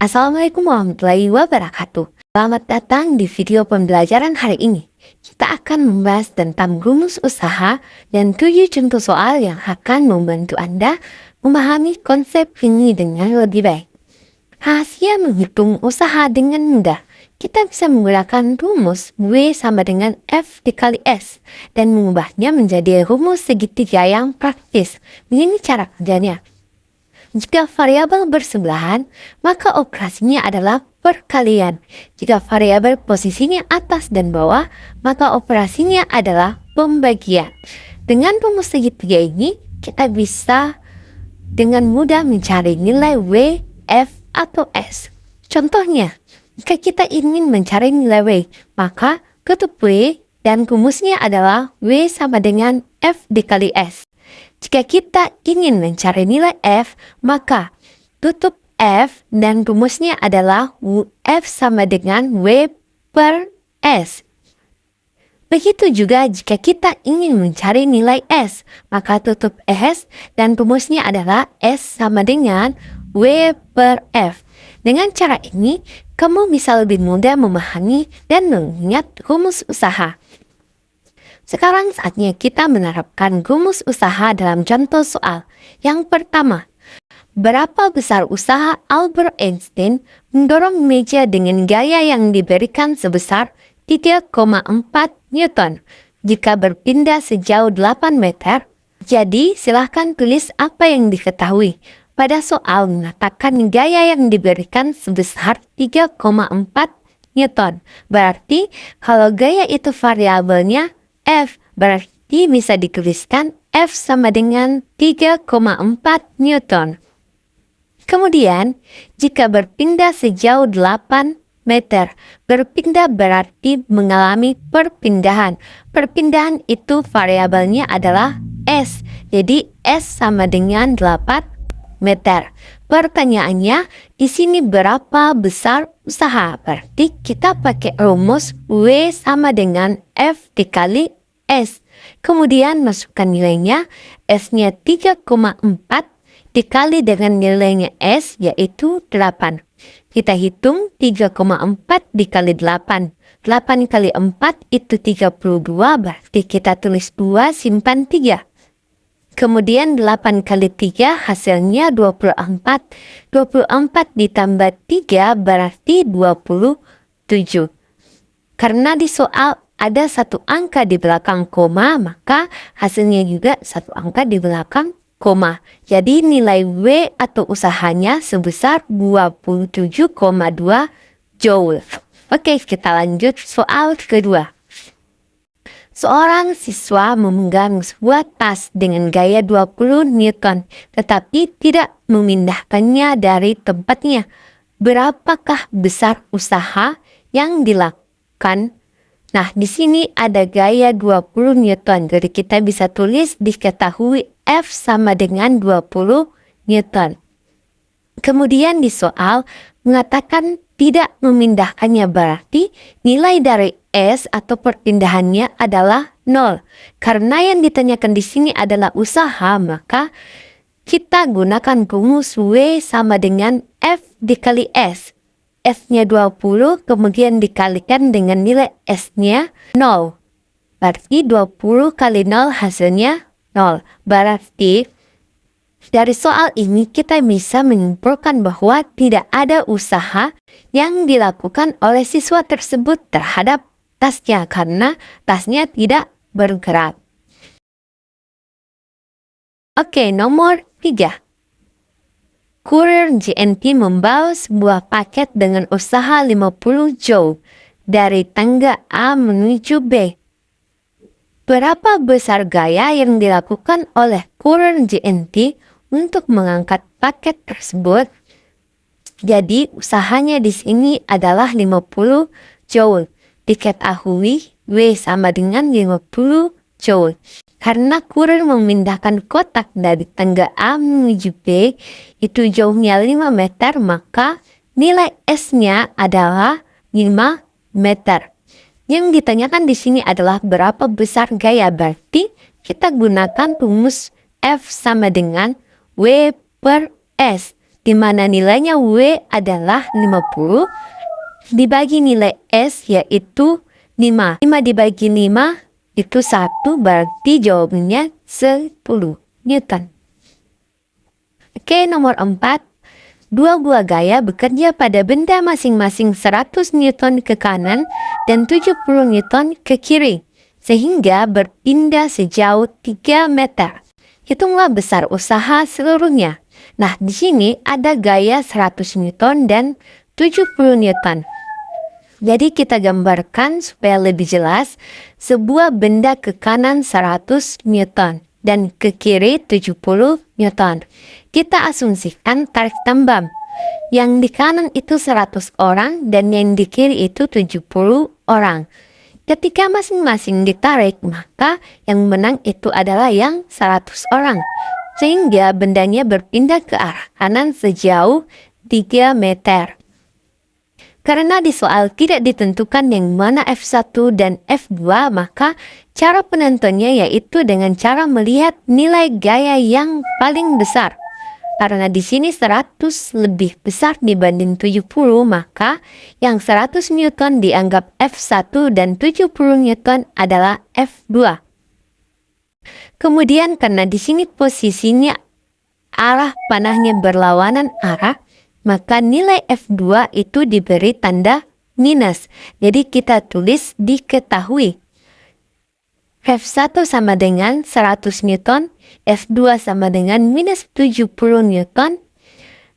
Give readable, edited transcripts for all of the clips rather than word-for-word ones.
Assalamualaikum warahmatullahi wabarakatuh. Selamat datang di video pembelajaran hari ini. Kita akan membahas tentang rumus usaha dan 7 contoh soal yang akan membantu Anda memahami konsep ini dengan lebih baik. Rahasia menghitung usaha dengan mudah. Kita bisa menggunakan rumus W sama dengan F dikali S dan mengubahnya menjadi rumus segitiga yang praktis. Begini cara kerjanya. Jika variabel bersebelahan, maka operasinya adalah perkalian. Jika variabel posisinya atas dan bawah, maka operasinya adalah pembagian. Dengan rumus segitiga ini, kita bisa dengan mudah mencari nilai W, F, atau S. Contohnya, jika kita ingin mencari nilai W, maka tutup W dan rumusnya adalah W sama dengan F dikali S. Jika kita ingin mencari nilai F, maka tutup F dan rumusnya adalah F sama dengan W per S. Begitu juga jika kita ingin mencari nilai S, maka tutup S dan rumusnya adalah S sama dengan W per F. Dengan cara ini, kamu bisa lebih mudah memahami dan mengingat rumus usaha. Sekarang saatnya kita menerapkan rumus usaha dalam contoh soal. Yang pertama, berapa besar usaha Albert Einstein mendorong meja dengan gaya yang diberikan sebesar 3,4 Newton jika berpindah sejauh 8 meter? Jadi, silahkan tulis apa yang diketahui. Pada soal mengatakan gaya yang diberikan sebesar 3,4 Newton. Berarti, kalau gaya itu variabelnya F, berarti bisa dituliskan F sama dengan 3,4 Newton. Kemudian, jika berpindah sejauh 8 meter, berpindah berarti mengalami perpindahan. Perpindahan itu variabelnya adalah S, jadi S sama dengan 8 meter. Pertanyaannya, di sini berapa besar usaha? Berarti kita pakai rumus W sama dengan F dikali S. Kemudian masukkan nilainya, S-nya 3,4 dikali dengan nilainya S yaitu 8. Kita hitung 3,4 dikali 8. 8 kali 4 itu 32, berarti kita tulis 2 simpan 3. Kemudian 8 kali 3 hasilnya 24. 24 ditambah 3 berarti 27. Karena di soal ada satu angka di belakang koma, maka hasilnya juga satu angka di belakang koma. Jadi nilai W atau usahanya sebesar 27,2 Joule. Oke, kita lanjut soal kedua. Seorang siswa memegang sebuah tas dengan gaya 20 Newton, tetapi tidak memindahkannya dari tempatnya. Berapakah besar usaha yang dilakukan? Nah, di sini ada gaya 20 Newton, jadi kita bisa tulis diketahui F sama dengan 20 Newton. Kemudian di soal mengatakan tidak memindahkannya, berarti nilai dari S atau perpindahannya adalah 0. Karena yang ditanyakan di sini adalah usaha, maka kita gunakan rumus W sama dengan F dikali S. S-nya 20, kemudian dikalikan dengan nilai S-nya 0. Berarti 20 kali 0 hasilnya 0. Berarti dari soal ini kita bisa menyimpulkan bahwa tidak ada usaha yang dilakukan oleh siswa tersebut terhadap tasnya karena tasnya tidak bergerak. Oke, nomor 3. Kurir JNT membawa sebuah paket dengan usaha 50 Joule dari tangga A menuju B. Berapa besar gaya yang dilakukan oleh kurir JNT untuk mengangkat paket tersebut? Jadi usahanya di sini adalah 50 Joule. Diketahui W sama dengan 50 Joule. Karena kurir memindahkan kotak dari tangga A menuju B itu jauhnya 5 meter, maka nilai S-nya adalah 5 meter. Yang ditanyakan di sini adalah berapa besar gaya, berarti kita gunakan rumus F sama dengan W per S. di mana nilainya W adalah 50, dibagi nilai S yaitu 5. 5 dibagi 5 itu 1, berarti jawabannya 10 Newton. Oke, nomor 4. Dua buah gaya bekerja pada benda masing-masing 100 Newton ke kanan dan 70 Newton ke kiri, sehingga berpindah sejauh 3 meter. Hitunglah besar usaha seluruhnya. Nah, di sini ada gaya 100 Newton dan 70 Newton. Jadi kita gambarkan supaya lebih jelas, sebuah benda ke kanan 100 Newton dan ke kiri 70 Newton. Kita asumsikan tarik tambang. Yang di kanan itu 100 orang dan yang di kiri itu 70 orang. Ketika masing-masing ditarik, maka yang menang itu adalah yang 100 orang. Sehingga bendanya berpindah ke arah kanan sejauh 3 meter. Karena di soal tidak ditentukan yang mana F1 dan F2, maka cara penentunya yaitu dengan cara melihat nilai gaya yang paling besar. Karena di sini 100 lebih besar dibanding 70, maka yang 100 Newton dianggap F1 dan 70 Newton adalah F2. Kemudian karena di sini posisinya arah panahnya berlawanan arah, maka nilai F2 itu diberi tanda minus. Jadi kita tulis diketahui. F1 sama dengan 100 Newton, F2 sama dengan minus 70 Newton,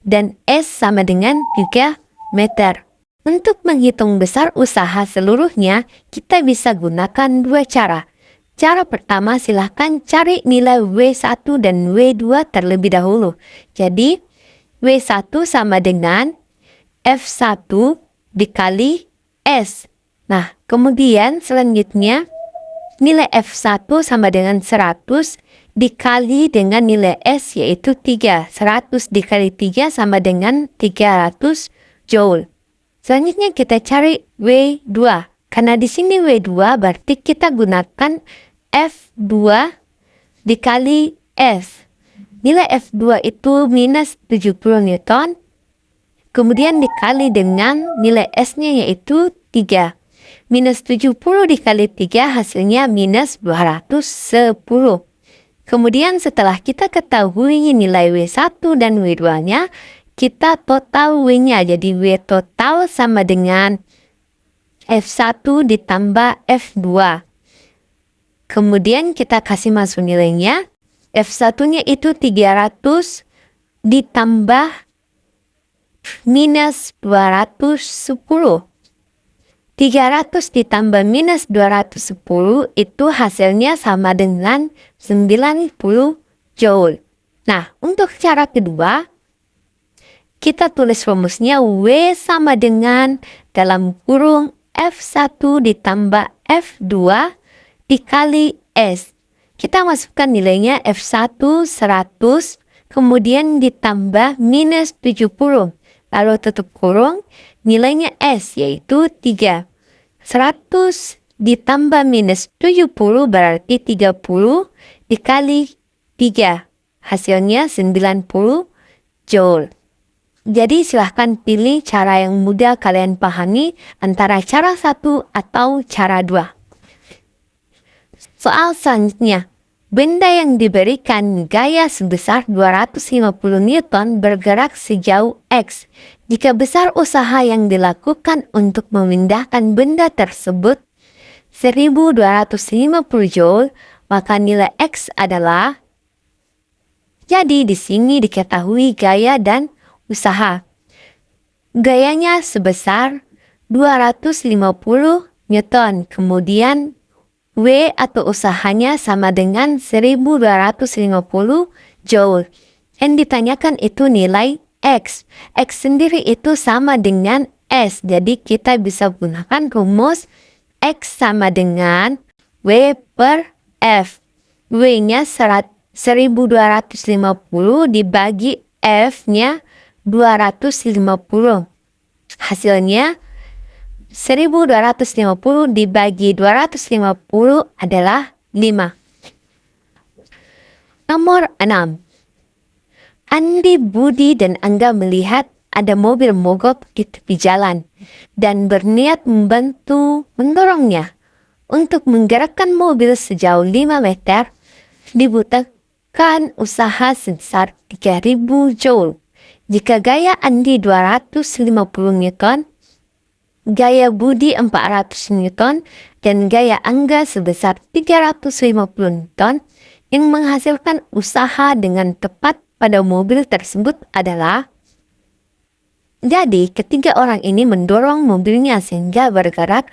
dan S sama dengan 3 meter. Untuk menghitung besar usaha seluruhnya, kita bisa gunakan dua cara. Cara pertama, silahkan cari nilai W1 dan W2 terlebih dahulu. Jadi, W1 sama dengan F1 dikali S. Nah, kemudian selanjutnya nilai F1 sama dengan 100 dikali dengan nilai S yaitu 3. 100 dikali 3 sama dengan 300 Joule. Selanjutnya kita cari W2. Karena di sini W2 berarti kita gunakan F2 dikali S. Nilai F2 itu minus 70 Newton, kemudian dikali dengan nilai S-nya yaitu 3. Minus 70 dikali 3 hasilnya minus 210. Kemudian setelah kita ketahui nilai W1 dan W2-nya, kita total W-nya. Jadi W total sama dengan F1 ditambah F2. Kemudian kita kasih masuk nilainya. F1-nya itu 300 ditambah minus 210. 300 ditambah minus 210 itu hasilnya sama dengan 90 Joule. Nah, untuk cara kedua, kita tulis rumusnya W sama dengan dalam kurung F1 ditambah F2 dikali S. Kita masukkan nilainya F1 100, kemudian ditambah minus 70. Lalu tutup kurung, nilainya S yaitu 3. 100 ditambah minus 70 berarti 30 dikali 3. Hasilnya 90 Joule. Jadi silahkan pilih cara yang mudah kalian pahami antara cara 1 atau cara 2. Soal selanjutnya, benda yang diberikan gaya sebesar 250 Newton bergerak sejauh X. Jika besar usaha yang dilakukan untuk memindahkan benda tersebut 1250 Joule, maka nilai X adalah. Jadi di sini diketahui gaya dan usaha. Gayanya sebesar 250 Newton, kemudian W atau usahanya sama dengan 1250 Joule. Yang ditanyakan itu nilai X. X sendiri itu sama dengan S. Jadi kita bisa gunakan rumus X sama dengan W per F. W-nya 1250 dibagi F-nya 250. Hasilnya 1250 dibagi 250 adalah 5. Nomor 6. Andi, Budi, dan Angga melihat ada mobil mogok di tepi jalan dan berniat membantu mendorongnya. Untuk menggerakkan mobil sejauh 5 meter, dibutuhkan usaha sebesar 3.000 joule. Jika gaya Andi 250 Newton, gaya Budi 400 Newton, dan gaya Angga sebesar 350 Newton, yang menghasilkan usaha dengan tepat pada mobil tersebut adalah. Jadi ketiga orang ini mendorong mobilnya sehingga bergerak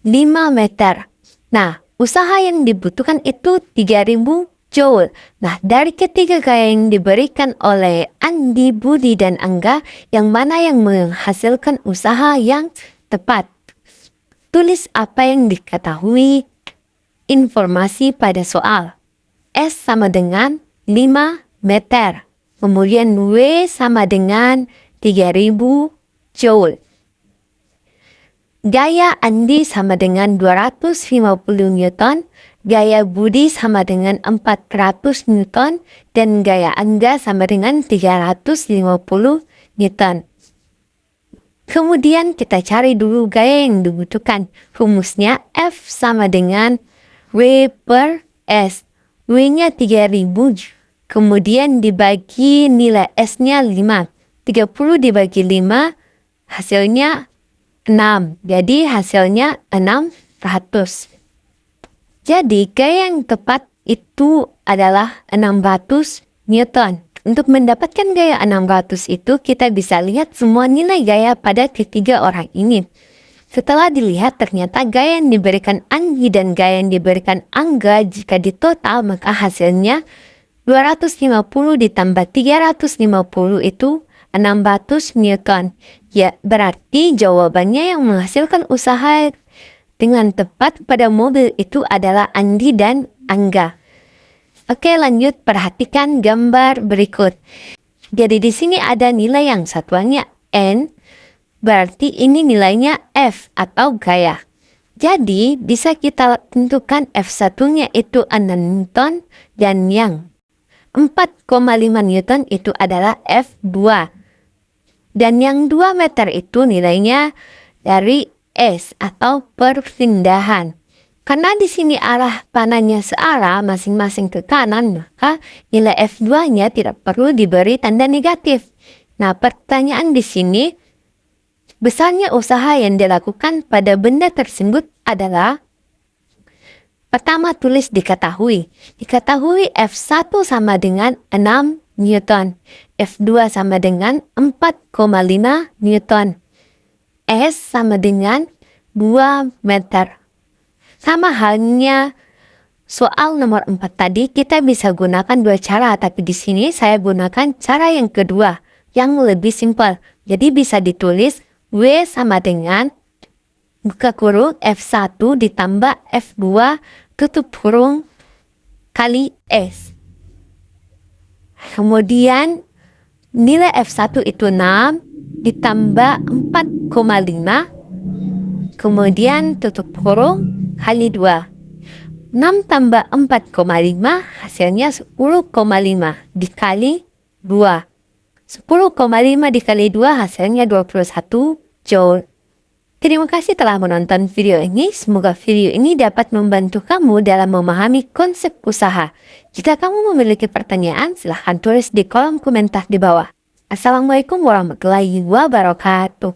5 meter. Nah, usaha yang dibutuhkan itu 3.000 joule. Nah, dari ketiga gaya yang diberikan oleh Andi, Budi, dan Angga, yang mana yang menghasilkan usaha yang tepat? Tulis apa yang diketahui informasi pada soal. S sama dengan 5 meter. Kemudian W sama dengan 3.000 joule. Gaya Andi sama dengan 250 Newton, gaya Budi sama dengan 400 Newton, dan gaya Angga sama dengan 350 Newton. Kemudian kita cari dulu gaya yang dibutuhkan. Rumusnya F sama dengan W per S. W-nya 3.000, kemudian dibagi nilai S-nya 5. 30 dibagi 5, hasilnya 6. Jadi hasilnya 600. Jadi gaya yang tepat itu adalah 600 Newton. Untuk mendapatkan gaya 600 itu kita bisa lihat semua nilai gaya pada ketiga orang ini. Setelah dilihat ternyata gaya yang diberikan Andi dan gaya yang diberikan Angga jika ditotal maka hasilnya 250 ditambah 350 itu 600 Newton. Ya, berarti jawabannya yang menghasilkan usaha dengan tepat pada mobil itu adalah Andi dan Angga. Oke, lanjut perhatikan gambar berikut. Jadi di sini ada nilai yang satuannya N, berarti ini nilainya F atau gaya. Jadi bisa kita tentukan F1-nya itu 6 Newton dan yang 4,5 Newton itu adalah F2. Dan yang 2 meter itu nilainya dari S atau perpindahan. Karena di sini arah panahnya searah masing-masing ke kanan, maka nilai F2-nya tidak perlu diberi tanda negatif. Nah, pertanyaan di sini, besarnya usaha yang dilakukan pada benda tersebut adalah, pertama tulis diketahui. Diketahui F1 sama dengan 6 Newton. F2 sama dengan 4,5 Newton. S sama dengan 2 meter. Sama halnya soal nomor 4 tadi, kita bisa gunakan dua cara, tapi di sini saya gunakan cara yang kedua, yang lebih simpel. Jadi bisa ditulis W sama dengan buka kurung F1 ditambah F2 tutup kurung kali S. Kemudian nilai F1 itu 6 ditambah 4,5, kemudian tutup kurung kali 2. 6 tambah 4,5 hasilnya 10,5 dikali 2. 10,5 dikali 2 hasilnya 21 joule. Terima kasih telah menonton video ini. Semoga video ini dapat membantu kamu dalam memahami konsep usaha. Jika kamu memiliki pertanyaan, silahkan tulis di kolom komentar di bawah. Assalamualaikum warahmatullahi wabarakatuh.